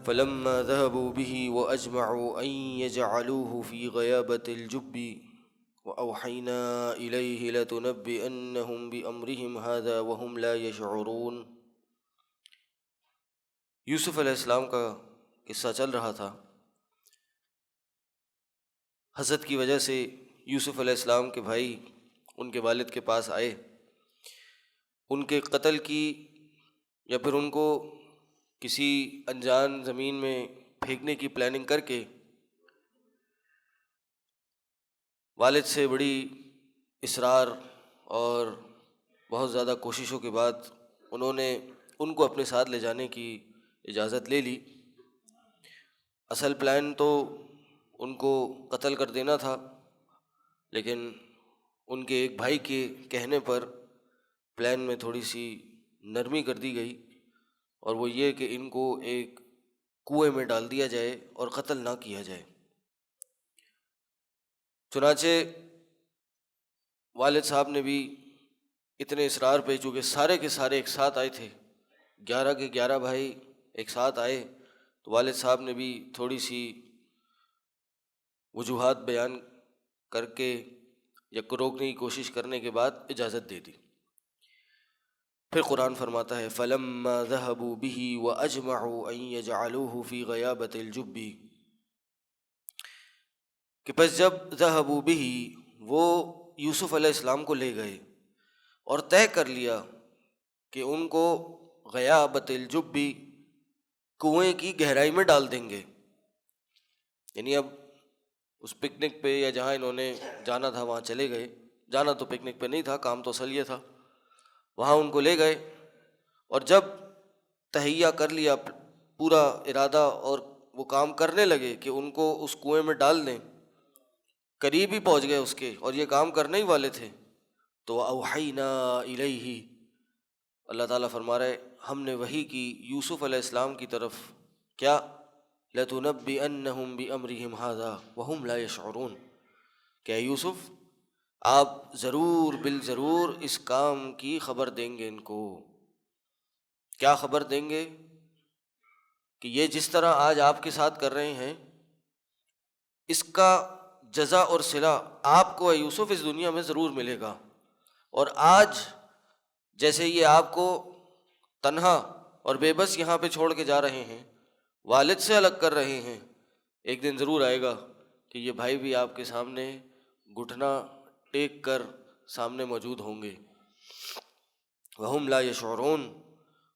فلما ذهبوا به وأجمعوا أن يجعلوه في غيابة الجب وأوحينا إليه لتنبئنهم بأمرهم هذا وهم لا يشعرون۔ یوسف علیہ السلام کا قصہ چل رہا تھا۔ حسد کی وجہ سے یوسف علیہ السلام کے بھائی ان کے والد کے پاس آئے، ان کے قتل کی یا پھر ان کو کسی انجان زمین میں پھینکنے کی پلاننگ کر کے والد سے بڑی اصرار اور بہت زیادہ کوششوں کے بعد انہوں نے ان کو اپنے ساتھ لے جانے کی اجازت لے لی۔ اصل پلان تو ان کو قتل کر دینا تھا، لیکن ان کے ایک بھائی کے کہنے پر پلان میں تھوڑی سی نرمی کر دی گئی، اور وہ یہ کہ ان کو ایک کنویں میں ڈال دیا جائے اور قتل نہ کیا جائے۔ چنانچہ والد صاحب نے بھی اتنے اصرار پہ، چونکہ سارے کے سارے ایک ساتھ آئے تھے، 11 کے 11 بھائی ایک ساتھ آئے، تو والد صاحب نے بھی تھوڑی سی وجوہات بیان کر کے یا روکنے کی کوشش کرنے کے بعد اجازت دے دی۔ پھر قرآن فرماتا ہے فَلَمَّا ذَهَبُوا بِهِ وَأَجْمَعُوا أَن يَجْعَلُوهُ فِي غَيَابَةِ الْجُبِّ، کہ پس جب ذَهَبُوا بِهِ وہ یوسف علیہ السلام کو لے گئے اور طے کر لیا کہ ان کو غیابۃ الجب کنویں کی گہرائی میں ڈال دیں گے، یعنی اب اس پکنک پہ یا جہاں انہوں نے جانا تھا وہاں چلے گئے، جانا تو پکنک پہ نہیں تھا، کام تو اصل یہ تھا، وہاں ان کو لے گئے، اور جب تہیہ کر لیا پورا ارادہ اور وہ کام کرنے لگے کہ ان کو اس کنویں میں ڈال دیں، قریب ہی پہنچ گئے اس کے اور یہ کام کرنے ہی والے تھے، تو اوحینا الیہ، اللہ تعالیٰ فرما رہے ہم نے وحی کی یوسف علیہ السلام کی طرف، کیا لَتُنَبِّئَنَّهُمْ بِأَمْرِهِمْ هَذَا وَهُمْ لَا يَشْعُرُونَ، کہ اے یوسف آپ ضرور بالضرور اس کام کی خبر دیں گے ان کو۔ کیا خبر دیں گے؟ کہ یہ جس طرح آج آپ کے ساتھ کر رہے ہیں، اس کا جزا اور صلہ آپ کو اے یوسف اس دنیا میں ضرور ملے گا، اور آج جیسے یہ آپ کو تنہا اور بے بس یہاں پہ چھوڑ کے جا رہے ہیں، والد سے الگ کر رہے ہیں، ایک دن ضرور آئے گا کہ یہ بھائی بھی آپ کے سامنے گھٹنا ٹیک کر سامنے موجود ہوں گے۔ وَهُمْ لَا يَشْعُرُونَ،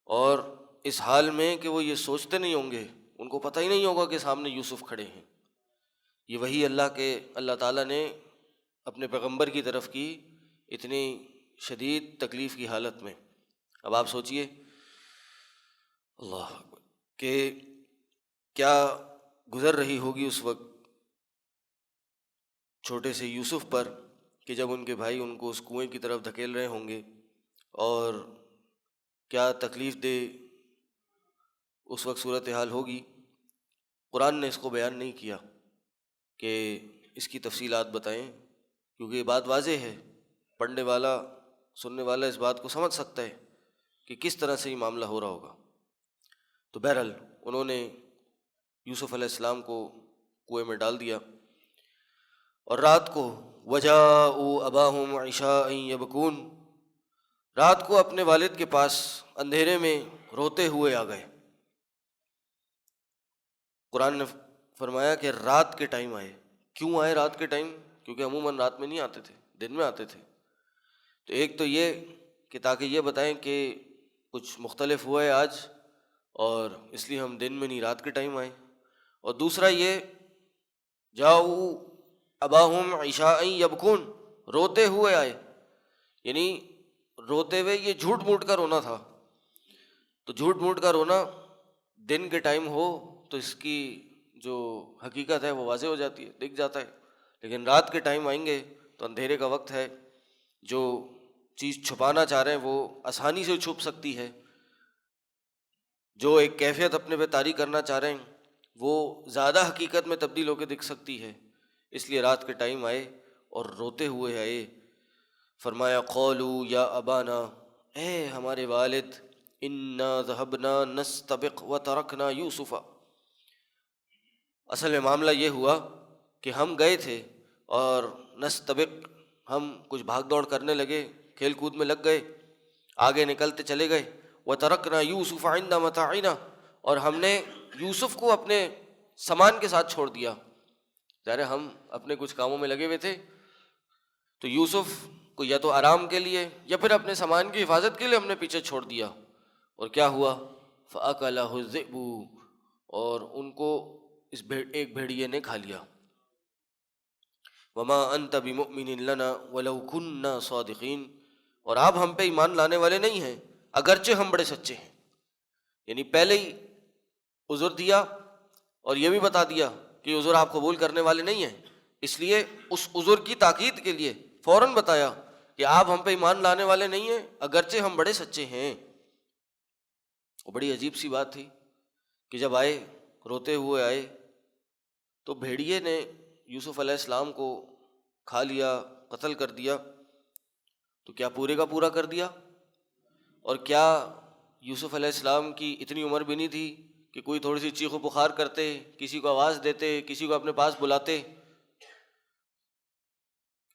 اور اس حال میں کہ وہ یہ سوچتے نہیں ہوں گے، ان کو پتہ ہی نہیں ہوگا کہ سامنے یوسف کھڑے ہیں۔ یہ وہی اللہ تعالیٰ نے اپنے پیغمبر کی طرف کی اتنی شدید تکلیف کی حالت میں۔ اب آپ سوچئے اللہ اکبر کہ کیا گزر رہی ہوگی اس وقت چھوٹے سے یوسف پر، کہ جب ان کے بھائی ان کو اس کنویں کی طرف دھکیل رہے ہوں گے، اور کیا تکلیف دہ اس وقت صورتحال ہوگی۔ قرآن نے اس کو بیان نہیں کیا کہ اس کی تفصیلات بتائیں، کیونکہ یہ بات واضح ہے، پڑھنے والا سننے والا اس بات کو سمجھ سکتا ہے کہ کس طرح سے یہ معاملہ ہو رہا ہوگا۔ تو بہرحال انہوں نے یوسف علیہ السلام کو کنویں میں ڈال دیا، اور رات کو وَجَاءُوا أَبَاهُمْ عِشَاءً يَبْكُونَ، رات کو اپنے والد کے پاس اندھیرے میں روتے ہوئے آ گئے۔ قرآن نے فرمایا کہ رات کے ٹائم آئے۔ کیوں آئے رات کے ٹائم؟ کیونکہ عموماً رات میں نہیں آتے تھے، دن میں آتے تھے۔ تو ایک تو یہ کہ تاکہ یہ بتائیں کہ کچھ مختلف ہوا ہے آج، اور اس لیے ہم دن میں نہیں رات کے ٹائم آئے، اور دوسرا یہ جاؤ اباہم عشاء یبکون، روتے ہوئے آئے، یعنی روتے ہوئے یہ جھوٹ موٹ کا رونا تھا۔ تو جھوٹ موٹ کا رونا دن کے ٹائم ہو تو اس کی جو حقیقت ہے وہ واضح ہو جاتی ہے، دکھ جاتا ہے، لیکن رات کے ٹائم آئیں گے تو اندھیرے کا وقت ہے، جو چیز چھپانا چاہ رہے ہیں وہ آسانی سے چھپ سکتی ہے، جو ایک کیفیت اپنے پہ طاری کرنا چاہ رہے ہیں وہ زیادہ حقیقت میں تبدیل ہو کے دکھ سکتی ہے، اس لیے رات کے ٹائم آئے اور روتے ہوئے آئے۔ فرمایا قولوا یا ابانا، اے ہمارے والد، انا ذهبنا نستبق وترکنا یوسف، اصل میں معاملہ یہ ہوا کہ ہم گئے تھے اور نستبق، ہم کچھ بھاگ دوڑ کرنے لگے، کھیل کود میں لگ گئے، آگے نکلتے چلے گئے۔ وَتَرَكْنَا يُوسُفَ عِنْدَ مَتَاعِنَا، اور ہم نے یوسف کو اپنے سامان کے ساتھ چھوڑ دیا۔ ظاہر ہے ہم اپنے کچھ کاموں میں لگے ہوئے تھے، تو یوسف کو یا تو آرام کے لیے یا پھر اپنے سامان کی حفاظت کے لیے ہم نے پیچھے چھوڑ دیا۔ اور کیا ہوا؟ فَأَكَلَهُ الذِّئْبُ، اور ان کو اس ایک بھیڑیے نے کھا لیا۔ وَمَا أَنْتَ بِمُؤْمِنٍ لَنَا وَلَوْ كُنَّا صَادِقِينَ، اور آپ ہم پہ ایمان لانے والے نہیں ہیں اگرچہ ہم بڑے سچے ہیں۔ یعنی پہلے ہی عذر دیا اور یہ بھی بتا دیا کہ عذر آپ قبول کرنے والے نہیں ہیں، اس لیے اس عذر کی تاکید کے لیے فوراً بتایا کہ آپ ہم پہ ایمان لانے والے نہیں ہیں اگرچہ ہم بڑے سچے ہیں۔ وہ بڑی عجیب سی بات تھی کہ جب آئے، روتے ہوئے آئے، تو بھیڑیے نے یوسف علیہ السلام کو کھا لیا، قتل کر دیا۔ تو کیا پورے کا پورا کر دیا؟ اور کیا یوسف علیہ السلام کی اتنی عمر بھی نہیں تھی کہ کوئی تھوڑی سی چیخ و پکار کرتے، کسی کو آواز دیتے، کسی کو اپنے پاس بلاتے؟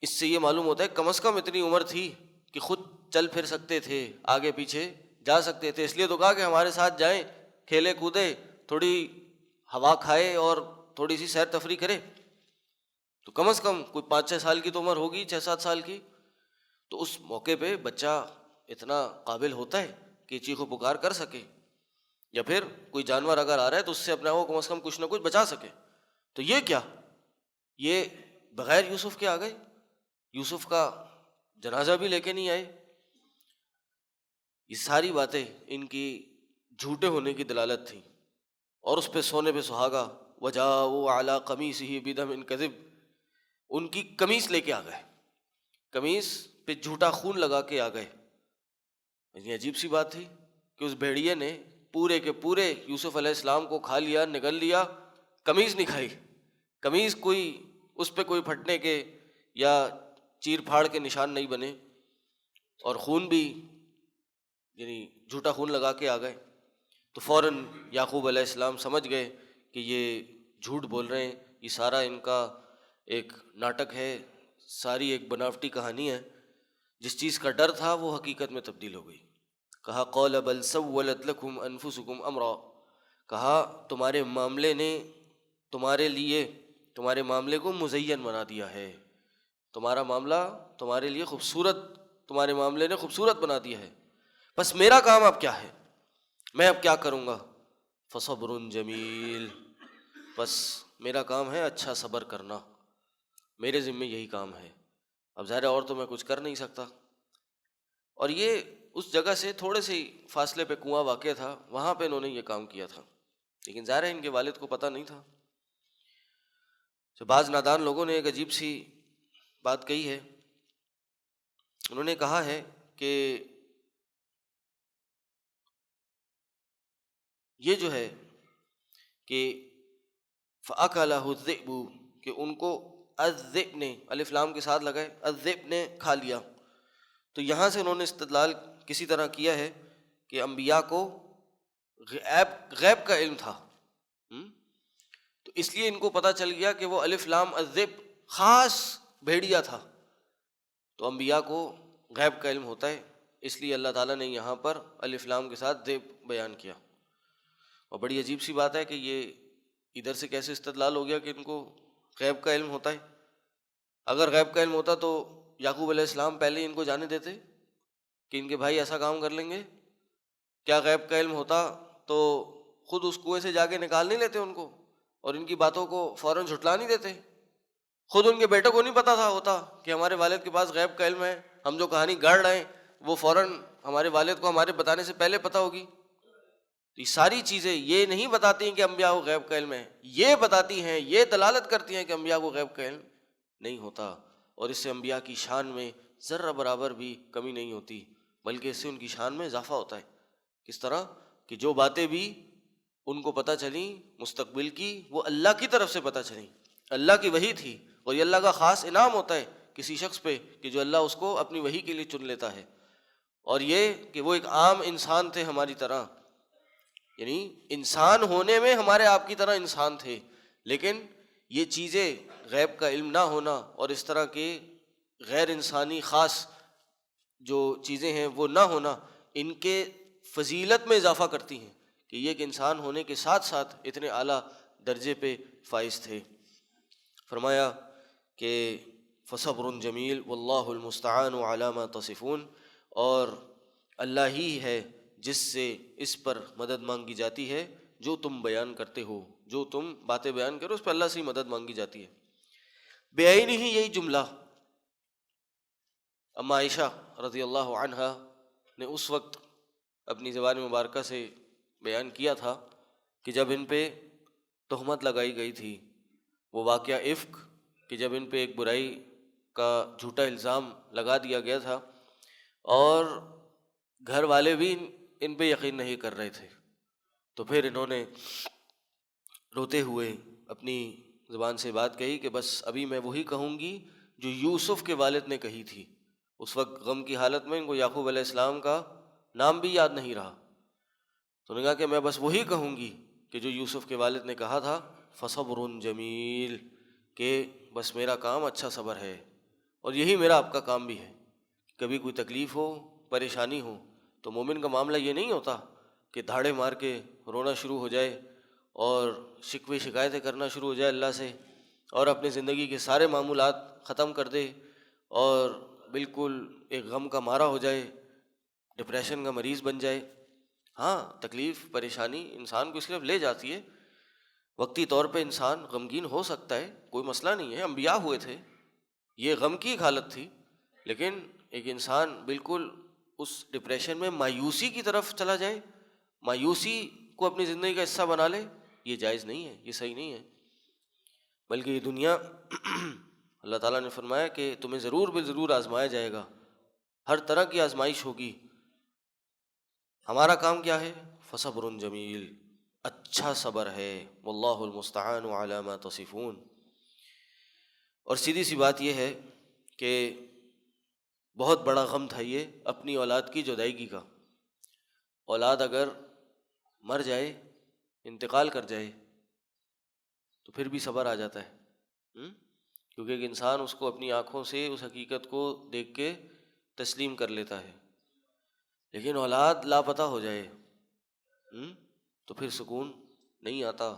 اس سے یہ معلوم ہوتا ہے کم از کم اتنی عمر تھی کہ خود چل پھر سکتے تھے، آگے پیچھے جا سکتے تھے۔ اس لیے تو کہا کہ ہمارے ساتھ جائیں، کھیلے کودے، تھوڑی ہوا کھائے اور تھوڑی سی سیر تفریح کرے۔ تو کم از کم کوئی 5-6 سال کی تو عمر ہوگی، 6-7 سال کی۔ تو اس موقع پہ بچہ اتنا قابل ہوتا ہے کہ چیخ و پکار کر سکے، یا پھر کوئی جانور اگر آ رہا ہے تو اس سے اپنے آپ کو کم از کم کچھ نہ کچھ بچا سکے۔ تو یہ کیا، یہ بغیر یوسف کے آ گئے، یوسف کا جنازہ بھی لے کے نہیں آئے۔ یہ ساری باتیں ان کی جھوٹے ہونے کی دلالت تھی، اور اس پہ سونے پہ سہاگا۔ وَجَاءُوا عَلَىٰ قَمِيصِهِ بِدَمٍ كَذِبٍ، ان کی قمیص لے کے آ گئے، قمیص پہ جھوٹا خون لگا کے آ گئے۔ یہ عجیب سی بات تھی کہ اس بھیڑیے نے پورے کے پورے یوسف علیہ السلام کو کھا لیا، نگل لیا، قمیص نہیں کھائی۔ قمیص کوئی اس پہ کوئی پھٹنے کے یا چیر پھاڑ کے نشان نہیں بنے، اور خون بھی یعنی جھوٹا خون لگا کے آ گئے۔ تو فوراً یعقوب علیہ السلام سمجھ گئے کہ یہ جھوٹ بول رہے ہیں، یہ سارا ان کا ایک ناٹک ہے، ساری ایک بناوٹی کہانی ہے۔ جس چیز کا ڈر تھا وہ حقیقت میں تبدیل ہو گئی۔ کہا قال بل سولت لکم انفسکم امرا، کہا تمہارے معاملے نے تمہارے لیے، تمہارے معاملے کو مزین بنا دیا ہے، تمہارا معاملہ تمہارے لیے خوبصورت، تمہارے معاملے نے خوبصورت بنا دیا ہے۔ بس میرا کام اب کیا ہے، میں اب کیا کروں گا؟ فصبر جمیل، بس میرا کام ہے اچھا صبر کرنا، میرے ذمہ یہی کام ہے۔ اب ظاہر اور تو میں کچھ کر نہیں سکتا۔ اور یہ اس جگہ سے تھوڑے سے فاصلے پہ کنواں واقع تھا، وہاں پہ انہوں نے یہ کام کیا تھا، لیکن ظاہر ہے ان کے والد کو پتہ نہیں تھا۔ تو بعض نادان لوگوں نے ایک عجیب سی بات کہی ہے، انہوں نے کہا ہے کہ یہ جو ہے کہ فَأَكَلَهُ الذِّئْبُ، کہ ان کو الذئب نے، الف لام کے ساتھ لگائے، الذئب نے کھا لیا۔ تو یہاں سے انہوں نے استدلال کسی طرح کیا ہے کہ انبیاء کو غیب کا علم تھا، تو اس لیے ان کو پتہ چل گیا کہ وہ الف لام الذئب خاص بھیڑیا تھا۔ تو انبیاء کو غیب کا علم ہوتا ہے، اس لیے اللہ تعالیٰ نے یہاں پر الف لام کے ساتھ ذئب بیان کیا۔ اور بڑی عجیب سی بات ہے کہ یہ ادھر سے کیسے استدلال ہو گیا کہ ان کو غیب کا علم ہوتا ہے؟ اگر غیب کا علم ہوتا تو یعقوب علیہ السلام پہلے ہی ان کو جانے دیتے کہ ان کے بھائی ایسا کام کر لیں گے؟ کیا غیب کا علم ہوتا تو خود اس کنویں سے جا کے نکال نہیں لیتے ان کو، اور ان کی باتوں کو فوراً جھٹلا نہیں دیتے؟ خود ان کے بیٹوں کو نہیں پتا تھا ہوتا کہ ہمارے والد کے پاس غیب کا علم ہے، ہم جو کہانی گڑھ رہے ہیں وہ فوراً ہمارے والد کو ہمارے بتانے سے پہلے پتہ ہوگی؟ تو یہ ساری چیزیں یہ نہیں بتاتی ہیں کہ انبیاء کو غیب کا علم ہے، یہ بتاتی ہیں، یہ دلالت کرتی ہیں کہ انبیاء کو غیب کا علم نہیں ہوتا، اور اس سے انبیاء کی شان میں ذرہ برابر بھی کمی نہیں ہوتی، بلکہ اس سے ان کی شان میں اضافہ ہوتا ہے۔ کس طرح کہ جو باتیں بھی ان کو پتہ چلیں مستقبل کی، وہ اللہ کی طرف سے پتہ چلیں، اللہ کی وحی تھی، اور یہ اللہ کا خاص انعام ہوتا ہے کسی شخص پہ کہ جو اللہ اس کو اپنی وحی کے لیے چن لیتا ہے۔ اور یہ کہ وہ ایک عام انسان تھے ہماری طرح، یعنی انسان ہونے میں ہمارے آپ کی طرح انسان تھے، لیکن یہ چیزیں غیب کا علم نہ ہونا اور اس طرح کے غیر انسانی خاص جو چیزیں ہیں وہ نہ ہونا ان کے فضیلت میں اضافہ کرتی ہیں کہ یہ ایک انسان ہونے کے ساتھ ساتھ اتنے اعلیٰ درجے پہ فائز تھے۔ فرمایا کہ فصبر جمیل واللہ المستعان علی ما تصفون، اور اللہ ہی ہے جس سے اس پر مدد مانگی جاتی ہے جو تم بیان کرتے ہو، جو تم باتیں بیان کرو اس پہ اللہ سے ہی مدد مانگی جاتی ہے۔ بعین ہی یہی جملہ اما عائشہ رضی اللہ عنہا نے اس وقت اپنی زبان مبارکہ سے بیان کیا تھا کہ جب ان پہ تہمت لگائی گئی تھی، وہ واقعہ افک کہ جب ان پہ ایک برائی کا جھوٹا الزام لگا دیا گیا تھا اور گھر والے بھی ان پہ یقین نہیں کر رہے تھے، تو پھر انہوں نے روتے ہوئے اپنی زبان سے بات کہی کہ بس ابھی میں وہی کہوں گی جو یوسف کے والد نے کہی تھی۔ اس وقت غم کی حالت میں ان کو یعقوب علیہ السلام کا نام بھی یاد نہیں رہا، تو انہوں نے کہا کہ میں بس وہی کہوں گی کہ جو یوسف کے والد نے کہا تھا، فصبر جمیل، کہ بس میرا کام اچھا صبر ہے، اور یہی میرا آپ کا کام بھی ہے۔ کبھی کوئی تکلیف ہو، پریشانی ہو، تو مومن کا معاملہ یہ نہیں ہوتا کہ دھاڑے مار کے رونا شروع ہو جائے اور شکوے شکایتیں کرنا شروع ہو جائے اللہ سے، اور اپنی زندگی کے سارے معمولات ختم کر دے اور بالکل ایک غم کا مارا ہو جائے، ڈپریشن کا مریض بن جائے۔ ہاں، تکلیف پریشانی انسان کو اس طرف لے جاتی ہے، وقتی طور پہ انسان غمگین ہو سکتا ہے، کوئی مسئلہ نہیں ہے، انبیاء ہوئے تھے، یہ غم کی ایک حالت تھی، لیکن ایک انسان بالکل اس ڈپریشن میں مایوسی کی طرف چلا جائے، مایوسی کو اپنی زندگی کا حصہ بنا لے، یہ جائز نہیں ہے، یہ صحیح نہیں ہے۔ بلکہ یہ دنیا اللہ تعالیٰ نے فرمایا کہ تمہیں ضرور بالضرور آزمایا جائے گا، ہر طرح کی آزمائش ہوگی۔ ہمارا کام کیا ہے؟ فصبر جمیل، اچھا صبر ہے، واللہ المستعان علی ما تصفون۔ اور سیدھی سی بات یہ ہے کہ بہت بڑا غم تھا یہ اپنی اولاد کی جدائیگی کا۔ اولاد اگر مر جائے، انتقال کر جائے، تو پھر بھی صبر آ جاتا ہے، کیونکہ ایک انسان اس کو اپنی آنکھوں سے اس حقیقت کو دیکھ کے تسلیم کر لیتا ہے، لیکن اولاد لاپتہ ہو جائے تو پھر سکون نہیں آتا۔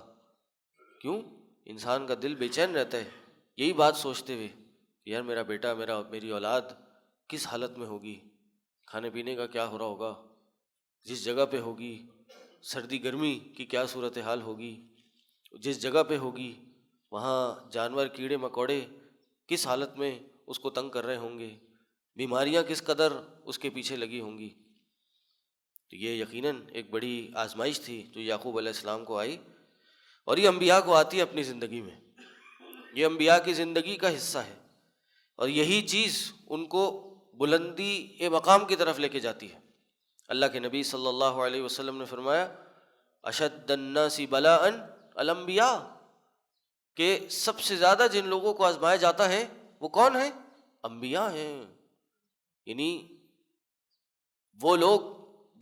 کیوں؟ انسان کا دل بے چین رہتا ہے یہی بات سوچتے ہوئے کہ یار میرا بیٹا، میری اولاد کس حالت میں ہوگی، کھانے پینے کا کیا ہو رہا ہوگا، جس جگہ پہ ہوگی سردی گرمی کی کیا صورتحال ہوگی، جس جگہ پہ ہوگی وہاں جانور کیڑے مکوڑے کس حالت میں اس کو تنگ کر رہے ہوں گے، بیماریاں کس قدر اس کے پیچھے لگی ہوں گی۔ تو یہ یقیناً ایک بڑی آزمائش تھی جو یعقوب علیہ السلام کو آئی، اور یہ انبیاء کو آتی ہے اپنی زندگی میں، یہ انبیاء کی زندگی کا حصہ ہے، اور یہی چیز ان کو بلندی مقام کی طرف لے کے جاتی ہے۔ اللہ کے نبی صلی اللہ علیہ وسلم نے فرمایا اشد الناس بلاء الانبیاء، کہ سب سے زیادہ جن لوگوں کو آزمایا جاتا ہے وہ کون ہیں؟ انبیاء ہیں، یعنی وہ لوگ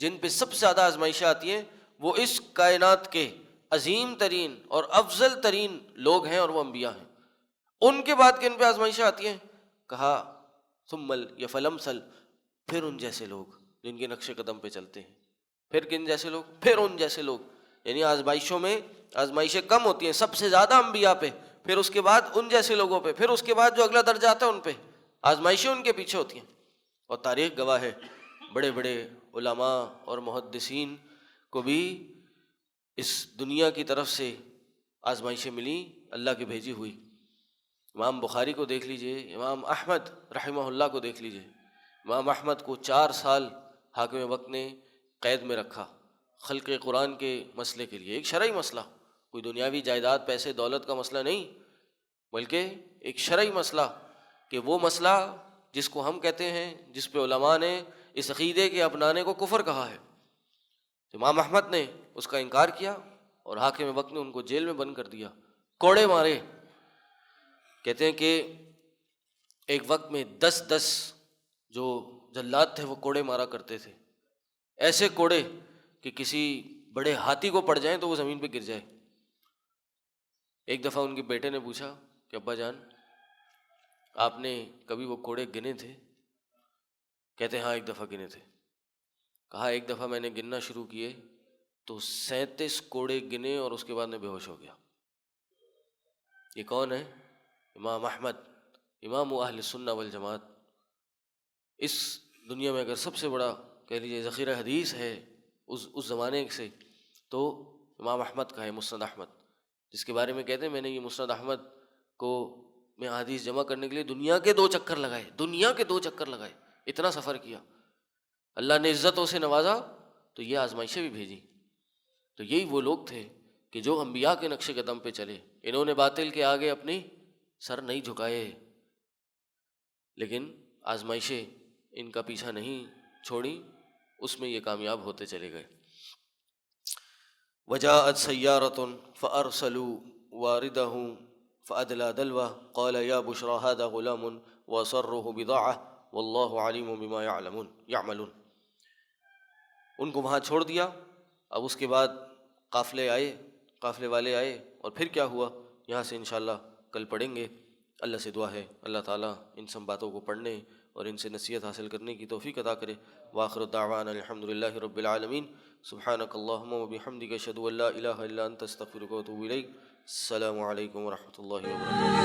جن پہ سب سے زیادہ آزمائشیں آتی ہیں وہ اس کائنات کے عظیم ترین اور افضل ترین لوگ ہیں، اور وہ انبیاء ہیں۔ ان کے بعد کن پہ آزمائشیں آتی ہیں؟ کہا ثم یفلمسل، پھر ان جیسے لوگ جن کے نقش قدم پہ چلتے ہیں، پھر کن جیسے لوگ؟ پھر ان جیسے لوگ، یعنی آزمائشوں میں آزمائشیں کم ہوتی ہیں، سب سے زیادہ انبیاء پہ، پھر اس کے بعد ان جیسے لوگوں پہ، پھر اس کے بعد جو اگلا درجہ آتا ہے ان پہ، آزمائشیں ان کے پیچھے ہوتی ہیں۔ اور تاریخ گواہ ہے، بڑے بڑے علماء اور محدثین کو بھی اس دنیا کی طرف سے آزمائشیں ملیں اللہ کی بھیجی ہوئی۔ امام بخاری کو دیکھ لیجئے، امام احمد رحمہ اللہ کو دیکھ لیجئے، امام احمد کو 4 سال حاکم وقت نے قید میں رکھا خلق قرآن کے مسئلے کے لیے، ایک شرعی مسئلہ، کوئی دنیاوی جائیداد پیسے دولت کا مسئلہ نہیں، بلکہ ایک شرعی مسئلہ، کہ وہ مسئلہ جس کو ہم کہتے ہیں، جس پہ علماء نے اس عقیدے کے اپنانے کو کفر کہا ہے، امام احمد نے اس کا انکار کیا اور حاکم وقت نے ان کو جیل میں بند کر دیا، کوڑے مارے۔ کہتے ہیں کہ ایک وقت میں 10 جو جلاد تھے وہ کوڑے مارا کرتے تھے، ایسے کوڑے کہ کسی بڑے ہاتھی کو پڑ جائیں تو وہ زمین پہ گر جائے۔ ایک دفعہ ان کے بیٹے نے پوچھا کہ ابا جان آپ نے کبھی وہ کوڑے گنے تھے؟ کہتے ہاں ایک دفعہ گنے تھے۔ کہا ایک دفعہ میں نے گننا شروع کیے تو 37 کوڑے گنے اور اس کے بعد میں بے ہوش ہو گیا۔ یہ کون ہے؟ امام احمد، امام اہل سنہ والجماعت۔ اس دنیا میں اگر سب سے بڑا کہہ لیجیے ذخیرہ حدیث ہے اس زمانے سے تو امام احمد کا ہے، مسند احمد، جس کے بارے میں کہتے ہیں میں نے یہ مسند احمد کو میں حدیث جمع کرنے کے لیے دنیا کے 2 چکر لگائے، دنیا کے 2 چکر لگائے، اتنا سفر کیا۔ اللہ نے عزتوں سے نوازا تو یہ آزمائشیں بھی بھیجی۔ تو یہی وہ لوگ تھے کہ جو انبیاء کے نقش قدم پہ چلے، انہوں نے باطل کے آگے اپنی سر نہیں جھکائے، لیکن آزمائشیں ان کا پیچھا نہیں چھوڑی، اس میں یہ کامیاب ہوتے چلے گئے۔ وجاءت سيارة فأرسلوا واردهم فأدلى دلوه قال يا بشرى هذا غلام وأسره بضاعة والله عليم بما يعملون۔ ان کو وہاں چھوڑ دیا۔ اب اس کے بعد قافلے والے آئے، اور پھر کیا ہوا یہاں سے انشاءاللہ کل پڑھیں گے۔ اللہ سے دعا ہے اللہ تعالیٰ ان سب باتوں کو پڑھنے اور ان سے نصیحت حاصل کرنے کی توفیق عطا کرے۔ وآخر دعوانا الحمدللہ رب العالمین۔ سبحانک اللہم وبحمدک اشہد ان لا الہ الا انت استغفرک واتوب الیک۔ السلام علیکم ورحمۃ اللہ وبرکاتہ۔